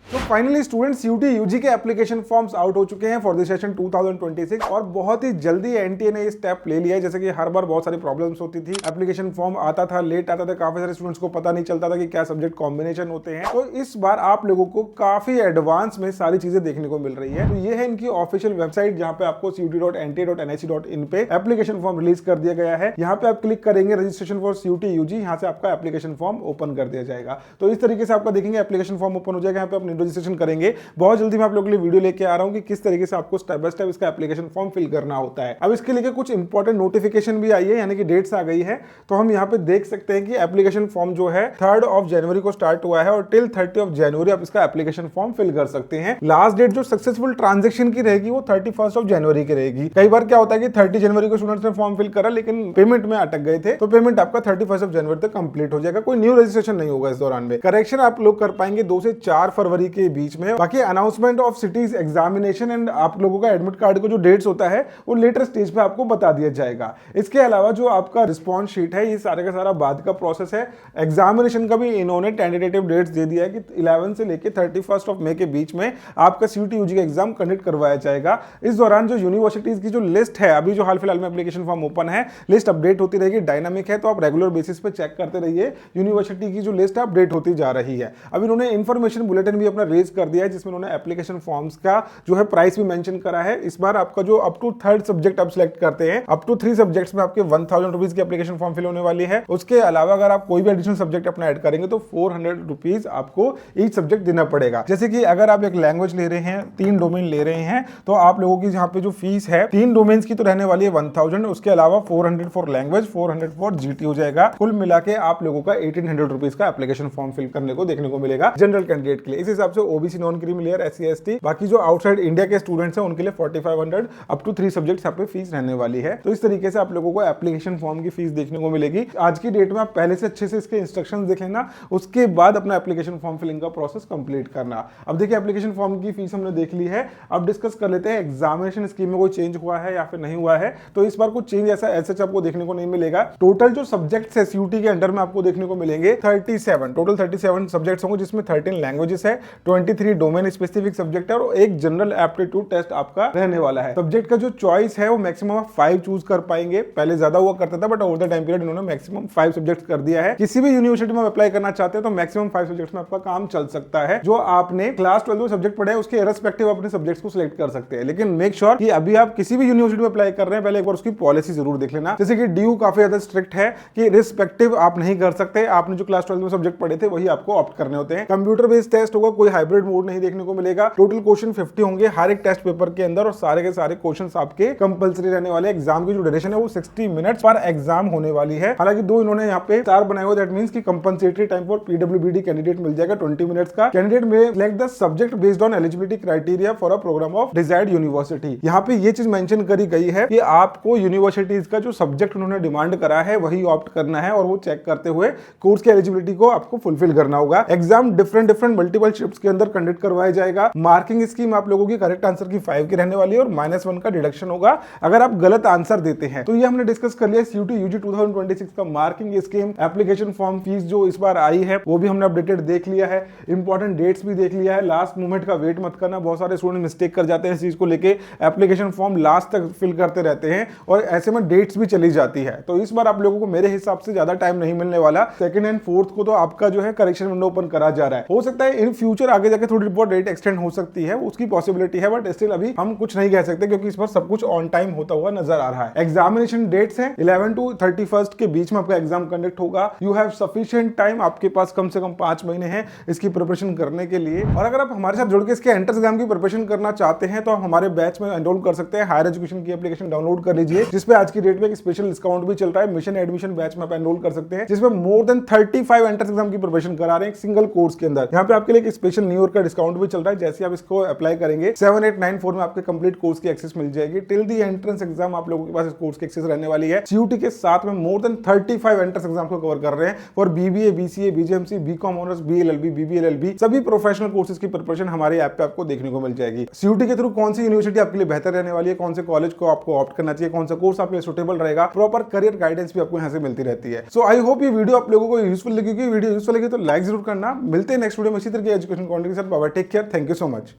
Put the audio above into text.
तो finally students UT UG के application forms out हो चुके हैं फॉर द सेशन 2026 और बहुत ही जल्दी एनटीए ने ये स्टेप ले लिया है। जैसे कि हर बार बहुत सारी प्रॉब्लम्स होती थी, एप्लीकेशन फॉर्म आता था, लेट आता था, काफी सारे स्टूडेंट्स को पता नहीं चलता था कि क्या सब्जेक्ट कॉम्बिनेशन होते हैं। तो इस बार आप लोगों को काफी एडवांस में सारी चीजें देखने को मिल रही है। तो ये है इनकी ऑफिशियल वेबसाइट जहां पे आपको cut.nta.nhc.in पे एप्लीकेशन फॉर्म रिलीज कर दिया गया है। यहाँ पे आप क्लिक करेंगे रजिस्ट्रेशन फॉर सीयूटी यूजी, यहाँ से आपका एप्लीकेशन फॉर्म ओपन कर दिया जाएगा। तो इस तरीके से आपका देखेंगे एप्लीकेशन फॉर्म ओपन हो जाएगा। यहाँ पे आप रजिस्ट्रेशन करेंगे। बहुत जल्दी मैं आप लोगों के लिए वीडियो लेके आ रहा हूं कि किस तरीके से आपको स्टेप बाय स्टेप इसका एप्लीकेशन फॉर्म फिल करना होता है। अब इसके लिए कुछ इंपॉर्टेंट नोटिफिकेशन भी आई है, यानी कि डेट्स आ गई है। तो हम यहाँ पे देख सकते हैं कि एप्लीकेशन फॉर्म जो है 3 जनवरी को स्टार्ट हुआ है और टिल 30 जनवरी आप इसका एप्लीकेशन फॉर्म फिल कर सकते हैं। लास्ट डेट जो सक्सेसफुल ट्रांजेक्शन की रहेगी वो 31 जनवरी की रहेगी। कई बार क्या होता है कि 30 जनवरी को स्टूडेंट्स ने फॉर्म फिल करा लेकिन पेमेंट में अटक गए थे, तो पेमेंट आपका 31 जनवरी तक कंप्लीट हो जाएगा। कोई न्यू रजिस्ट्रेशन नहीं होगा इस दौरान में। करेक्शन आप लोग कर पाएंगे 2 से 4 फरवरी के बीच में। बाकी announcement of cities examination and आप लोगों का एडमिट कार्ड को जो डेट्स होता है वो लेटर स्टेज पे आपको बता दिया जाएगा। इसके अलावा जो आपका रिस्पॉन्स शीट है ये सारे का सारा बाद का प्रोसेस है। एग्जामिनेशन का भी इन्होंने टेंटेटिव डेट्स दे दिया है कि 11 से लेके 31 मई के बीच में आपका सीयूटी यूजी का एग्जाम कंडक्ट करवाया जाएगा। इस दौरान जो यूनिवर्सिटीज की जो लिस्ट है, अभी जो हाल फिलहाल में एप्लीकेशन फॉर्म ओपन है, लिस्ट अपडेट होती रहेगी, डायनामिक है, तो आप रेगुलर बेसिस पे चेक करते रहिए। यूनिवर्सिटी की जो लिस्ट है अपडेट होती जा रही है। अब इन्होंने इंफॉर्मेशन बुलेटिन भी अपना रिलीज कर दिया है जिसमें उन्होंने एप्लीकेशन फॉर्म्स का जो है प्राइस भी मेंशन करा है। इस बार आपका जो अप टू 3rd सब्जेक्ट आप सिलेक्ट करते हैं, अप टू 3 सब्जेक्ट्स में आपके 1000 रुपीज की एप्लीकेशन फॉर्म फिल होने वाली है। उसके अलावा अगर आप कोई भी एडिशनल सब्जेक्ट अपना ऐड करेंगे तो 400 रुपीज आपको ईच सब्जेक्ट देना पड़ेगा। जैसे कि अगर आप एक लैंग्वेज ले रहे हैं, 3 डोमेन ले रहे हैं, तो आप लोगों की यहाँ पे जो फीस है 3 डोमेन्स की तो रहने वाली है 1000, उसके अलावा 400 फॉर लैंग्वेज, 400 फॉर जीटी हो जाएगा। कुल मिला के आप लोगों का 1800 रुपीज का एप्लीकेशन फॉर्म फिल करने को देखने को मिलेगा जनरल कैंडिडेट के लिए। इस हिसाब से OBC, non creamy layer, SC ST, बाकी जो आउटसाइड इंडिया के स्टूडेंट्स हैं उनके लिए 4500 अप टू 3 सब्जेक्ट्स यहाँ पे फीस रहने वाली है। तो इस तरीके से आप लोगों को एप्लीकेशन फॉर्म की फीस देखने को मिलेगी। आज की डेट में आप पहले से अच्छे से इसके इंस्ट्रक्शंस देख लेना, उसके बाद अपना एप्लीकेशन फॉर्म फिलिंग का प्रोसेस कंप्लीट करना। अब देखिए एप्लीकेशन फॉर्म की फीस हमने देख ली है। अब डिस्कस कर लेते हैं एग्जामिनेशन स्कीम में कोई चेंज हुआ है या फिर नहीं हुआ है। तो इस बार कुछ चेंज ऐसा एसएच आपको देखने को नहीं मिलेगा। टोटल जो सब्जेक्ट्स है सीयूटी के अंडर में आपको देखने को मिलेंगे 37, टोटल 37 सब्जेक्ट्स होंगे जिसमें 13 लैंग्वेजेस है, 23 डोमेन स्पेसिफिक सब्जेक्ट है और एक जनरल एप्टीट्यूड टेस्ट आपका रहने वाला है। सब्जेक्ट का जो चॉइस है वो मैक्सिमम 5 चूज कर पाएंगे। पहले ज्यादा हुआ करता था but over the time period इन्होंने मैक्सिमम 5 सब्जेक्ट कर दिया है। किसी भी यूनिवर्सिटी में अप्लाई करना चाहते हैं तो मैक्सिमम 5 सब्जेक्ट्स में आपका काम चल सकता है। जो आपने क्लास 12 में सब्जेक्ट पढ़े हैं उसके इररिस्पेक्टिव अपने सब्जेक्ट्स को सिलेक्ट कर सकते हैं। लेकिन मेक श्योर कि अभी आप किसी भी यूनिवर्सिटी में अप्लाई कर रहे हैं पहले एक बार उसकी पॉलिसी जरूर देख लेना। जैसे कि डीयू काफी ज्यादा स्ट्रिक्ट है कि रिस्पेक्टिव आप नहीं कर सकते। आपने जो क्लास 12 में सब्जेक्ट पढ़े थे वही आपको ऑप्ट करने होते हैं। कंप्यूटर बेस्ड टेस्ट होगा, कोई हाइब्रिड मोड नहीं देखने को मिलेगा। टोटल क्वेश्चन 50 होंगे हर एक टेस्ट पेपर के अंदर और सारे के सारे क्वेश्चंस आपके कंपलसरी रहने वाले। एग्जाम की जो ड्यूरेशन है वो 60 मिनट्स पर एग्जाम होने वाली है। हालांकि 2 इन्होंने यहाँ पे 4 बनाए हुए, दैट मींस कि कंपनसेटरी टाइम फॉर पीडब्ल्यूबीडी कैंडिडेट मिल जाएगा 20 मिनट्स का। कैंडिडेट में select the subject based on eligibility criteria for a programme of desired university. यहाँ पे ये चीज मेंशन करी गई है कि आपको यूनिवर्सिटीज का जो सब्जेक्ट उन्होंने डिमांड करा है वही ऑप्ट करना है और वो चेक करते हुए कोर्स की एलिजिबिलिटी को आपको फुलफिल करना होगा। एग्जाम डिफरेंट मल्टीपल शिफ्ट्स के अंदर कंडक्ट करवाया जाएगा। मार्किंग स्कीम आप लोगों की करेक्ट आंसर की 5 की रहने वाली है और -1 का डिडक्शन होगा अगर आप गलत आंसर देते हैं। तो ये हमने डिस्कस कर लिया सीयूटी यूजी 2026 का marking scheme. Application form fees जो इस बार आई है वो भी हमने अपडेटेड देख लिया है। इंपॉर्टेंट डेट्स भी देख लिया है। लास्ट मोमेंट का वेट मत करना, बहुत सारे स्टूडेंट मिस्टेक कर जाते हैं इस चीज को लेके, एप्लीकेशन फॉर्म लास्ट तक फिल करते रहते हैं और ऐसे में डेट्स भी चली जाती है। तो इस बार आप लोगों को मेरे हिसाब से ज्यादा टाइम नहीं मिलने वाला। 2nd एंड 4th को तो आपका जो है करेक्शन विंडो ओपन करा जा रहा है। हो सकता है इन फ्यूचर आगे जाके थोड़ी बहुत डेट एक्सटेंड हो सकती है, उसकी पॉसिबिलिटी है, बट स्टिल अभी हम कुछ नहीं कह सकते क्योंकि इस बार सब कुछ ऑन टाइम होता हुआ नजर आ रहा है। एग्जामिनेशन डेट्स हैं 11 to 31 के बीच में आपका एग्जाम कंडक्ट होगा। यू हैव सफिशिएंट टाइम, आपके पास कम से कम 5 महीने हैं इसकी प्रिपरेशन करने के लिए। और अगर आप हमारे साथ जुड़ के इसके एंट्रेंस एग्जाम की प्रिपरेशन करना चाहते हैं तो आप हमारे बैच में एनरोल कर सकते हैं। हायर एजुकेशन की एप्लीकेशन डाउनलोड कर लीजिए जिसपे आज की डेट में एक स्पेशल डिस्काउंट भी चल रहा है। मिशन एडमिशन बैच में आप एनरोल कर सकते हैं जिसमें मोर देन 35 एंट्रेंस एग्जाम की प्रिपरेशन करा रहे हैं एक सिंगल कोर्स के अंदर। यहाँ पे आपके लिए एक स्पेशल न्यू ईयर का डिस्काउंट भी चल रहा है। जैसे आप इसको अप्लाई करेंगे 7894 में आपके कंप्लीट कोर्स की एक्सेस मिल जाएगी। टिल दी एंट्रेंस एग्जाम आप लोगों के पास इस कोर्स की एक्सेस रहने वाली है। सीयूटी के साथ में मोर देन 35 एंट्रेंस एग्जाम को कवर कर रहे हैं for BBA, BCA, BJMC, BCom honours, BLLB, BBLLB, सभी प्रोफेशनल कोर्सेज की प्रिपरेशन हमारे ऐप पे आपको देखने को मिल जाएगी। सीयूटी के थ्रू कौन सी यूनिवर्सिटी आपके लिए बेहतर रहने वाली है, कौन से कॉलेज को आपको ऑप्ट करना चाहिए, कौन सा कोर्स आपके लिए सुटेबल रहेगा, प्रॉपर करियर गाइडेंस भी आपको यहाँ से मिलती रहती है। सो आई होप ये वीडियो आप लोगों को यूजफुल लगी। वीडियो यूजफुल लगी तो लाइक जरूर करना। मिलते हैं नेक्स्ट वीडियो में इसी तरह के एजुकेशन कॉन्टेक्ट के साथ। Bye, take care, thank you so much.